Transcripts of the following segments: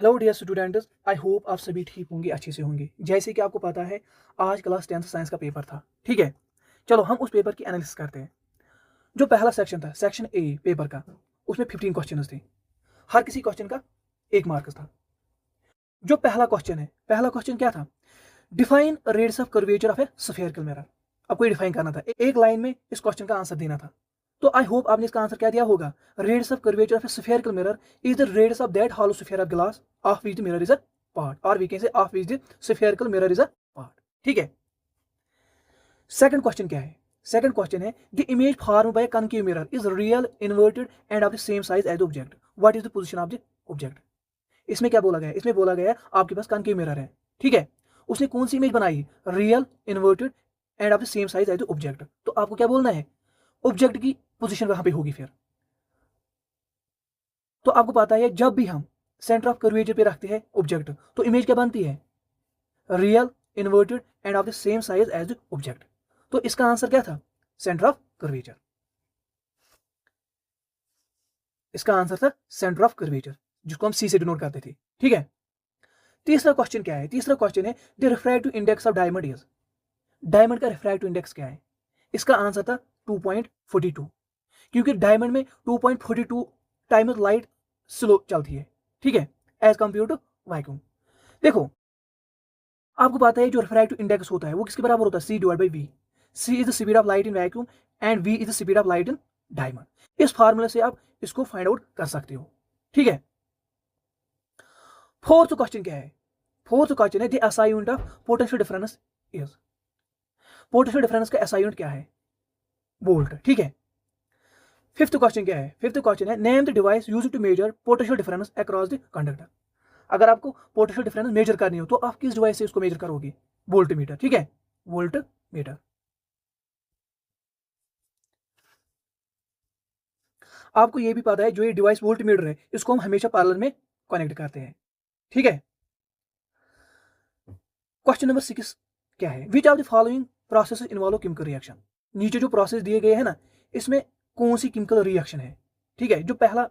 Hello dear students, I hope आप सभी ठीक होंगे, अच्छे से होंगे। जैसे कि आपको पता है, आज क्लास 10th साइंस का पेपर था। ठीक है, चलो हम उस पेपर की एनालिसिस करते हैं। जो पहला सेक्शन था, सेक्शन ए पेपर का, उसमें 15 क्वेश्चन थे। हर किसी क्वेश्चन का 1 मार्क था। जो पहला क्वेश्चन है, पहला क्वेश्चन क्या था? Define radius of curvature of a spherical mirror. आपको ये डिफाइन करना था, एक लाइन में इस क्वेश्चन का आंसर देना था। तो आई होप आपने इसका आंसर क्या दिया होगा। Radius of curvature of a spherical mirror is the radius of that hollow sphere of glass of which the mirror is a part, और we can say of which the spherical mirror is a part. ठीक है। Second question क्या है? Second question है the image form by concave mirror is real, inverted and of the same size as the object. What is the position of the object? इसमें क्या बोला गया है? इसमें बोला गया है आपके पास कनकेव मिरर है। ठीक है, उसने कौन सी इमेज बनाई? Real, inverted and of the same size as the object. तो आपको क्या बोलना है? ऑब्जेक्ट की पोजीशन वहां पे होगी। फिर तो आपको पता है, जब भी हम सेंटर ऑफ कर्वेचर पे रखते हैं ऑब्जेक्ट, तो इमेज क्या बनती है? Real, inverted and of the same size as the object. तो इसका आंसर क्या था? Centre of curvature. इसका आंसर था सेंटर ऑफ कर्वेचर, जिसको हम सी से डिनोट करते थे। ठीक है। तीसरा क्वेश्चन क्या है? तीसरा क्वेश्चन है the refractive index of diamond is. Diamond का रिफ्रैक्टिव इंडेक्स क्या है? इसका आंसर था 2.42, क्योंकि डायमंड में 2.42 टाइम्स लाइट स्लो चलती है। ठीक है, एज कंपेयर टू वैक्यूम। देखो, आपको पता है जो रिफ्रैक्टिव इंडेक्स होता है वो किसके बराबर होता है? C divide by V. C is the speed of light in vacuum and V is the speed of light in diamond. इस फार्मूले से आप इसको फाइंड आउट कर सकते हो। ठीक है। फोर्थ क्वेश्चन क्या है? फोर्थ क्वेश्चन है the SI unit of potential difference is. Potential difference का एसआई यूनिट क्या है? वोल्ट। ठीक है। फिफ्थ क्वेश्चन क्या है? फिफ्थ क्वेश्चन है name the device used to measure potential difference across the conductor. अगर आपको पोटेंशियल डिफरेंस मेजर करनी हो तो आप किस डिवाइस से इसको मेजर करोगे? Volt meter. ठीक है, वोल्ट मीटर। आपको यह भी पता है जो ये डिवाइस वोल्ट मीटर है, इसको हम हमेशा पार्लर में कनेक्ट करते हैं। ठीक है। क्वेश्चन नंबर 6 क्या है? Which of the following process involve chemical reaction. नीचे जो प्रोसेस दिए गए हैं ना, इसमें कौन सी केमिकल रिएक्शन है? ठीक है, जो पहला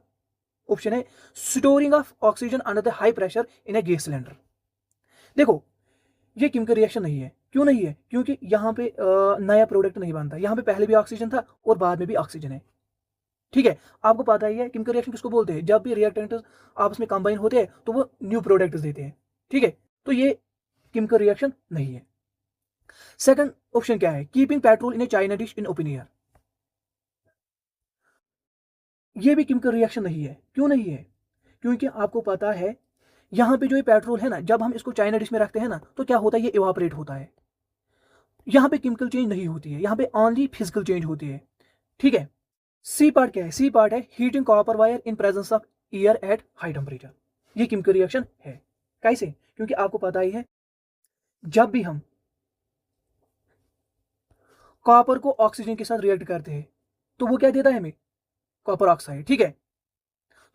ऑप्शन है storing of oxygen under the high pressure in A gas cylinder. देखो, ये केमिकल रिएक्शन नहीं है। क्यों नहीं है? क्योंकि यहाँ पे नया प्रोडक्ट नहीं बनता। यहाँ पे पहले भी ऑक्सीजन था और बाद में भी ऑक्सीजन है। ठीक है, आपको पता ही है केमिकल रिएक्शन किसको बोलते हैं? जब भी रिएक्टेंट आपस में कंबाइन होते हैं तो वो न्यू प्रोडक्ट्स देते हैं। ठीक है, तो ये केमिकल रिएक्शन नहीं है। सेकंड ऑप्शन क्या है? Keeping petrol in A China dish in open air. ये भी केमिकल रिएक्शन नहीं है। क्यों नहीं है? क्योंकि आपको पता है यहाँ पे जो ये पेट्रोल है ना, जब हम इसको चाइना डिश में रखते हैं ना, तो क्या होता है? ये इवापोरेट होता है। यहाँ पे केमिकल चेंज नहीं होती है, यहाँ पे ओनली फिजिकल चेंज होती है। ठीक है। सी पार्ट क्या है? सी पार्ट है heating copper wire in presence of air at high temperature. ये केमिकल रिएक्शन है। कैसे? क्योंकि आपको पता ही है, जब भी हम कॉपर को ऑक्सीजन के साथ रिएक्ट करते हैं तो वो क्या देता है हमें? Copper oxide. ठीक है,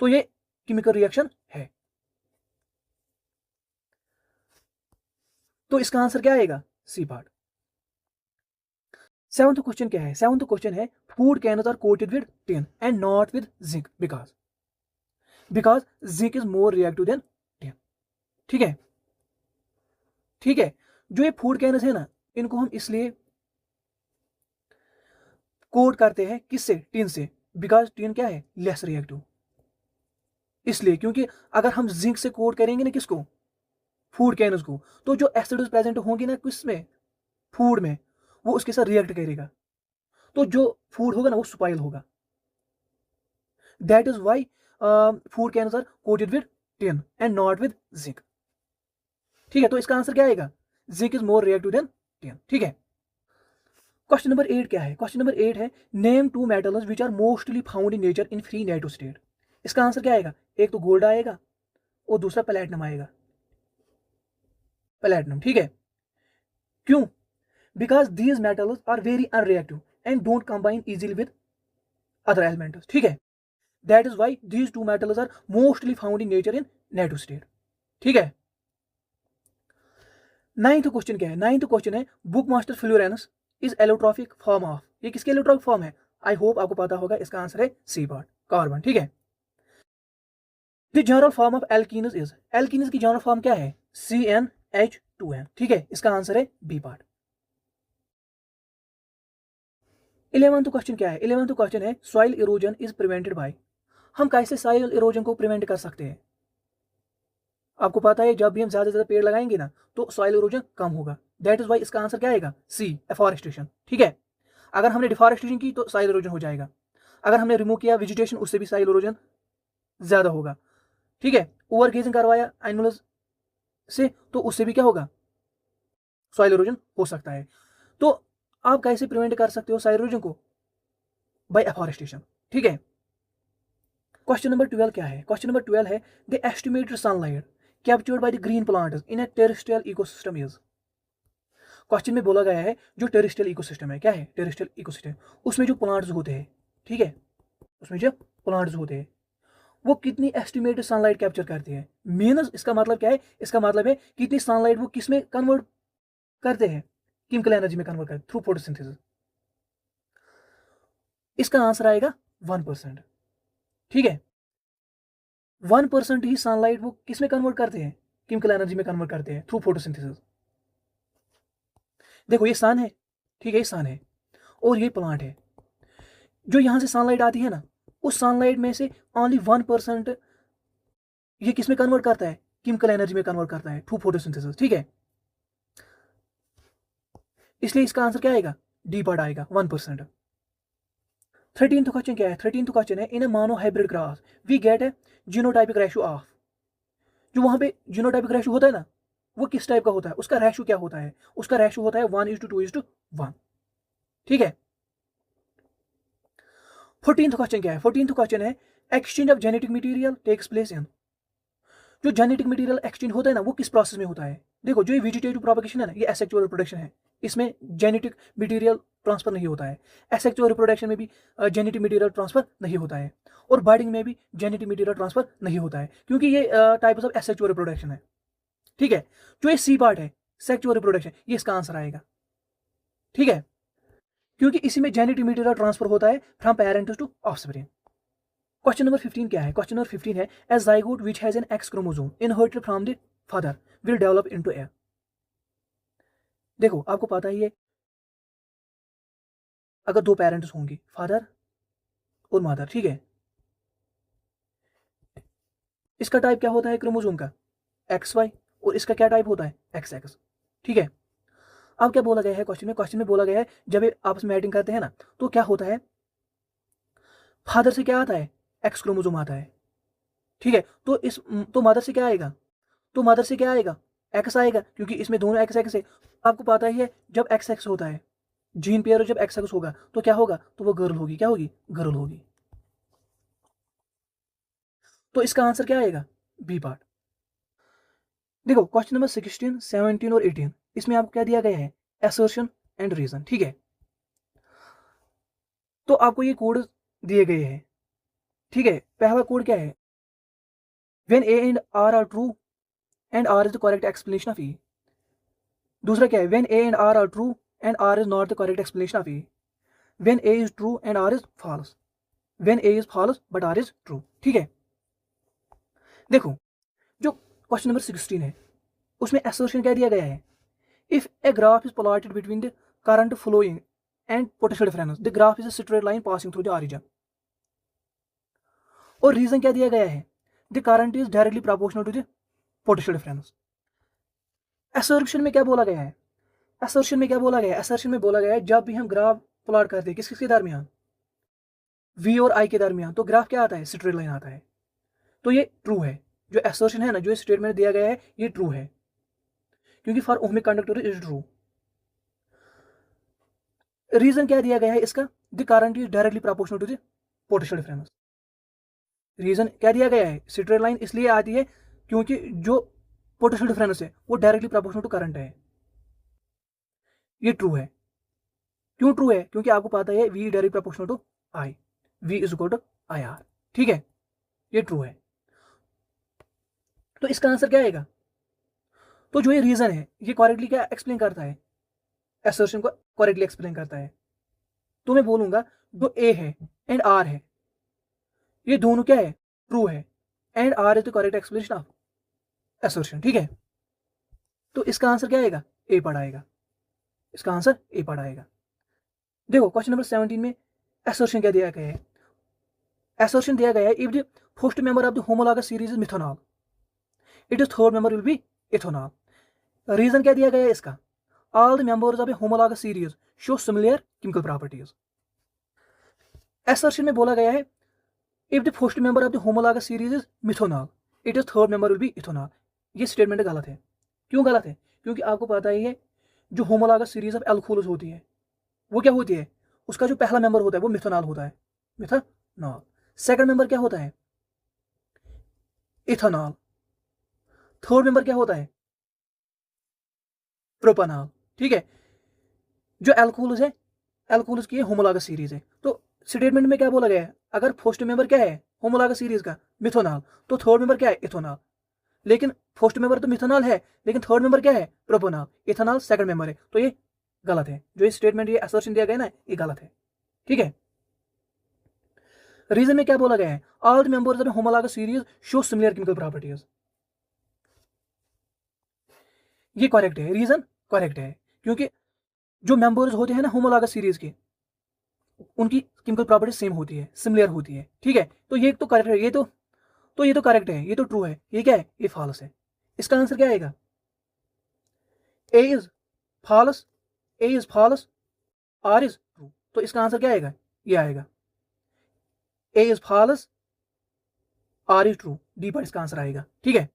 तो ये केमिकल रिएक्शन है। तो इसका आंसर क्या आएगा? C part. सेवंथ क्वेश्चन क्या है? सेवंथ क्वेश्चन है food cans are coated with tin and not with zinc because zinc is more reactive than tin. ठीक है। ठीक है, जो ये फूड कैनस है ना, इनको हम इसलिए कोट करते हैं किससे? टिन से। बिकॉज टिन क्या है? Less reactive. इसलिए क्योंकि अगर हम जिंक से कोट करेंगे ना किसको? फूड कैनस को, तो जो एसिड्स प्रेजेंट होंगे ना किसमें? फूड में, वो उसके साथ रिएक्ट करेगा। तो जो फूड होगा ना, वो स्पॉइल होगा। That is why food cans are coated with tin and not with zinc. ठीक है, तो इसका आंसर क्या आएगा? Zinc is more reactive than tin. ठीक है। क्वेश्चन नंबर 8 क्या है? क्वेश्चन नंबर 8 है name two metals which are mostly found in nature in free native state. इसका आंसर क्या आएगा? एक तो गोल्ड आएगा और दूसरा प्लेटिनम आएगा। प्लेटिनम। ठीक है। क्यों? Because these metals are very unreactive and don't combine easily with other elements. ठीक है, that is why these two metals are mostly found in nature in native state. ठीक है। नाइन्थ क्वेश्चन क्या है? नाइन्थ क्वेश्चन है buckminsterfullerene is allotropic form of. ये किसके allotropic form है? आई होप आपको पता होगा। इसका आंसर है सी पार्ट, कार्बन। ठीक है। The general form of alkenes is, alkenes की जनरल फॉर्म क्या है? CnH2n। ठीक है, इसका आंसर है बी पार्ट। 11th क्वेश्चन क्या है? 11th क्वेश्चन है soil erosion is prevented by. हम कैसे सॉइल इरोजन को प्रिवेंट कर सकते हैं? आपको पता है जब भी हम ज्यादा से ज्यादा पेड़ लगाएंगे ना तो सॉइल इरोजन कम होगा। दैट इज वाई इसका आंसर क्या आएगा? सी, एफॉरेस्टेशन। ठीक है, अगर हमने डिफॉरेस्टेशन की तो सॉइल इरोजन हो जाएगा, अगर हमने रिमूव किया वेजिटेशन उससे भी सॉइल इरोजन ज्यादा होगा। ठीक है, ओवर गेजिंग करवाया एनिमल्स से तो उससे भी क्या होगा? सॉइल इरोजन हो सकता है। तो आप कैसे प्रिवेंट कर सकते हो सॉइल इरोजन को? By afforestation. ठीक है, क्वेश्चन नंबर 12 क्या है? क्वेश्चन नंबर 12 है the estimated sunlight captured by the green plants in a terrestrial ecosystem is. Question में बोला गया है जो टेरेस्ट्रियल इकोसिस्टम है, क्या है टेरेस्ट्रियल इकोसिस्टम, उसमें जो प्लांट्स होते हैं, ठीक है, उसमें जो प्लांट्स होते हैं वो कितनी एस्टिमेटेड सनलाइट कैप्चर करते हैं। मीनस इसका मतलब क्या है? इसका मतलब है कितनी सनलाइट वो किस में कन्वर्ट करते हैं? केमिकल एनर्जी में कन्वर्ट करते हैं थ्रू फोटोसिंथेसिस। इसका आंसर आएगा 1%। ठीक है, 1% ही सनलाइट वो किस में कन्वर्ट करते हैं? केमिकल एनर्जी में कन्वर्ट करते हैं थ्रू फोटोसिंथेसिस। देखो ये सन है, ठीक है, ये सन है और ये प्लांट है। जो यहां से सनलाइट आती है ना, उस सनलाइट में से ओनली 1% ये किस में कन्वर्ट करता है? केमिकल एनर्जी में कन्वर्ट करता है थ्रू फोटोसिंथेसिस। ठीक है, इसलिए इसका आंसर क्या आएगा? डी पार्ट आएगा, 1%। 13th क्वेश्चन क्या है? 13th क्वेश्चन है in a monohybrid cross we get a genotypic ratio of. जो वहां पे जीनोटाइपिक रेशियो होता है ना, वो किस टाइप का होता है? उसका रेशियो क्या होता है? उसका रेशियो होता है 1:2:1। ठीक है, 14th क्वेश्चन क्या है? 14th क्वेश्चन है exchange of genetic material takes place in. जो जेनेटिक मटेरियल एक्सचेंज होता है ना वो किस प्रोसेस में होता है? देखो जो ये वेजिटेटिव प्रोपगेशन है ना, ये एसेक्सुअल रिप्रोडक्शन है, इसमें जेनेटिक मटेरियल ट्रांसफर नहीं होता है। एसेक्सुअल रिप्रोडक्शन में भी जेनेटिक मटेरियल ट्रांसफर नहीं होता है और बर्डिंग में भी जेनेटिक मटेरियल ट्रांसफर नहीं होता है, क्योंकि ये टाइप्स ऑफ एसेक्सुअल रिप्रोडक्शन है। ठीक है, जो ये सी पार्ट है सेक्सुअल रिप्रोडक्शन, ये इसका आंसर आएगा। ठीक है, क्योंकि इसी में जेनेटिक मटेरियल ट्रांसफर होता है from parents to offspring. Question number 15 क्या है? क्वेश्चन नंबर 15 है a zygote which has an X chromosome inherited from the father will develop into a. देखो आपको पता ही है अगर दो पेरेंट्स होंगे फादर और मदर, ठीक है, इसका टाइप क्या होता है क्रोमोसोम का? XY, और इसका क्या टाइप होता है? XX। ठीक है, अब क्या बोला गया है क्वेश्चन में? क्वेश्चन में बोला गया है जब ये आपस में मैटिंग करते हैं ना तो क्या होता है? फादर से क्या आता है? एक्स क्रोमोसोम आता है। ठीक है, तो मदर से क्या आएगा? तो मदर से क्या आएगा? एक्स आएगा, क्योंकि इसमें दोनों एक्स एक्स है। आपको पता ही है जब एक्स एक्स होता है जीन पेयर, जब एक्स एक्स होगा तो क्या होगा? तो वो गर्ल होगी। क्या होगी? गर्ल होगी। तो इसका आंसर क्या आएगा? B part. देखो क्वेश्चन नंबर 16, 17 और 18, इसमें आपको क्या दिया गया है? Assertion and reason. ठीक है, तो आपको ये कोड दिए गए हैं। ठीक है, पहला कोड क्या है? When A and R are true and R is the correct explanation of E. दूसरा क्या है? When A and R true and R is not the correct explanation of E. When A is true and R is false. When A is false but R is true. ठीक है, देखो जो question number 16 है उसमें assertion क्या दिया गया है? If a graph is plotted between the current flowing and potential difference the graph is a straight line passing through the origin. और रीजन क्या दिया गया है? The current is directly proportional to the potential difference. Assertion में क्या बोला गया है? असर्शन में क्या बोला गया है? असर्शन में बोला गया है जब भी हम ग्राफ प्लॉट करते हैं किस किसके दरमियान? V और I के दरमियान, तो ग्राफ क्या आता है? स्ट्रेट लाइन आता है। तो ये ट्रू है, जो असर्शन है ना, जो स्टेटमेंट दिया गया है ये ट्रू है, क्योंकि for ohmic conductor is true. Reason क्या दिया गया है इसका? The current is directly proportional to the potential difference. Reason क्या दिया गया है? स्ट्रेट लाइन इसलिए आती है क्योंकि जो पोटेंशियल डिफरेंस है वो डायरेक्टली प्रोपोर्शनल टू करंट है। ये ट्रू है। क्यों ट्रू है? क्योंकि आपको पता है V directly proportional to I, V is equal to IR। ठीक है, ये ट्रू है। तो इसका आंसर क्या आएगा? तो जो ये रीजन है ये करेक्टली क्या एक्सप्लेन करता है? असर्शन को करेक्टली एक्सप्लेन करता है। तो मैं बोलूंगा जो ए है एंड आर है ये दोनों क्या है? ट्रू है। And R is the correct explanation of assertion. ठीक है, तो इसका आंसर क्या आएगा? ए पढ़ आएगा। इसका आंसर ए पढ़ आएगा। देखो क्वेश्चन नंबर 17 में असर्शन क्या दिया गया है? असर्शन दिया गया है if the first member of the homologous series is methanol, it is third member will be ethanol. Reason क्या दिया गया है इसका? All the members of a homologous series show similar chemical properties. Assertion में बोला गया है if the first member of the homologous series is methanol, it is third member will be ethanol. ये स्टेटमेंट गलत है। क्यों गलत है? क्योंकि आपको पता ही है जो होमोलॉगस सीरीज ऑफ एल्कोहल्स होती है वो क्या होती है? उसका जो पहला मेंबर होता है वो मिथेनॉल होता है, मिथेनॉल। सेकंड मेंबर क्या होता है? इथेनॉल। थर्ड मेंबर क्या होता है? प्रोपानॉल। ठीक है, जो एल्कोहल्स है, एल्कोहल्स की होमोलॉगस सीरीज है। तो स्टेटमेंट में क्या बोला गया है? अगर फर्स्ट मेंबर क्या है होमोलॉगस सीरीज का? मिथेनॉल, तो थर्ड मेंबर क्या है? इथेनॉल। लेकिन फर्स्ट मेंबर तो मिथेनॉल है, लेकिन थर्ड मेंबर क्या है? प्रोपोनॉल। इथेनॉल सेकंड मेंबर है, तो ये गलत है। जो ये स्टेटमेंट, ये असर्शन दिया गया ना, ये गलत है। ठीक है, रीजन में क्या बोला गया है? All the members of homologous series show similar chemical properties. ये करेक्ट है, रीजन करेक्ट है, क्योंकि जो मेंबर्स होते हैं ना होमोलॉगस सीरीज के, उनकी केमिकल प्रॉपर्टीज सेम होती है, सिमिलर होती है। ठीक है, तो ये तो करेक्ट है। ये तो करेक्ट है, ये तो ट्रू है। ये क्या है? ये फॉल्स है। इसका आंसर क्या आएगा? A is false, A is false, R is true. तो इसका आंसर क्या आएगा? ये आएगा A is false, R is true. D पर इसका आंसर आएगा। ठीक है,